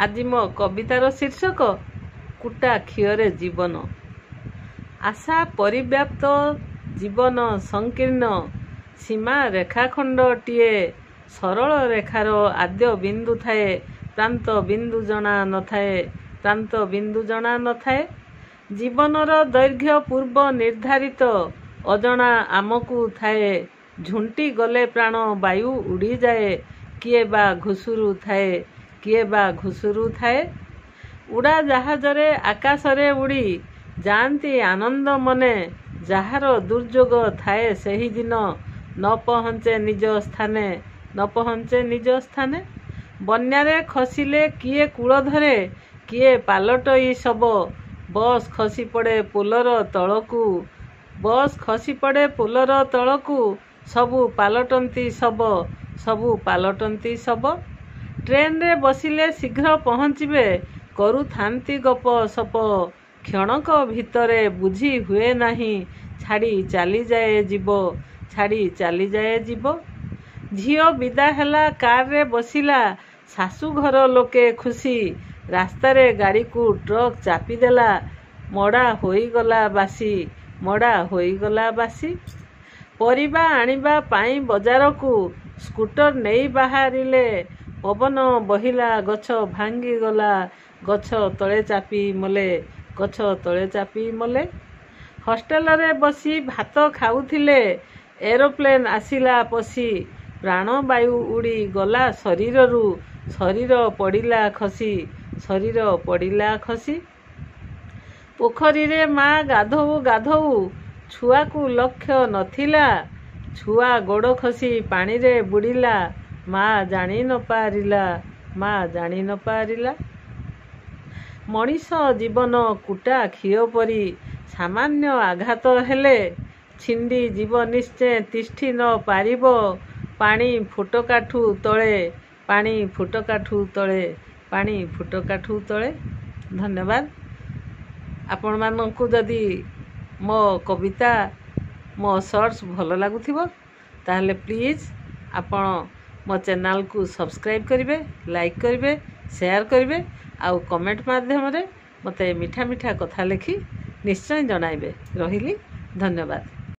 আজি मो कवितार शीर्षक कुटा क्षीरे जीवन। आशा परिव्याप्त जीवन संकीर्ण सीमा रेखाखंडटीए सरल रेखार आद्य बिंदु थाए प्रांत बिंदु जना नथाए प्रांत बिंदु जना नथाए। जीवनर दैर्घ्य पूर्व निर्धारित अजणा आमकु थाए। झुंटी गले प्राण वायु उड़ी जाए किए बा घुसुरु थाए किए बा घुसुरु थाए। उड़ा जहाजरे आकाशरे उड़ी जाती आनंद मने जार दुर्योग थाए सही दिन न पहुँचे निज स्थाने न पहुँचे निज स्थाने। बन्यारे खसिले किए कूल धरे किए पालटई सब बस खसी पड़े पोलर तलकू बस खसी पड़े पोलर तलकू सबु पालटंती सबु पालटंती सब। ट्रेन रे बसिले शीघ्र पहुँचबे करू थांती गप सप क्षणक भितरे बुझी हुए नहीं छाड़ी चली जाए जीव छाड़ी चली जाए जीव। झियो विदा हैला कार रे बसिला सासू घर लोके खुशी रास्तारे गाड़ी को ट्रक चापी देला मड़ा होईगला बासी मड़ा होईगला बासी। परिबा आनिबा पाई बजार को स्कूटर नहीं बाहरिले पवन बहिला गछ भांगी गला गछ तले चापी मले गछ तले चापी मले। हॉस्टेल रे बसी भात खाउथिले एरोप्लेन आसिला पसी प्राणवायु उड़ी गला शरीररू शरीर पड़िला खसी शरीर पड़िला खसी। पोखरी रे माँ गाधऊ गाधऊ छुआ को लक्ष्य नथिला छुआ गोड़ खसी पानी रे बुड़िला माँ जानी न पारिला माँ जानी न पारिला। मनीष जीवन कुटा क्षीर परी सामान्य आघात हेले छिंडी जीव निश्चय तिष्ठी न पारिब पानी फुटकाठू तले पानी फुटकाठू तले पानी फुटकाठू तले। धन्यवाद। आपण मानकु जदि मो कविता मो शॉर्ट्स भल लागुथिबो ताहले प्लीज आपण मो चैनल को सब्सक्राइब करिवे लाइक करिवे शेयर करिवे आउ कमेंट माध्यम रे मते मीठा मीठा कथा लिखि निश्चय जणाइबे। रहिली धन्यवाद।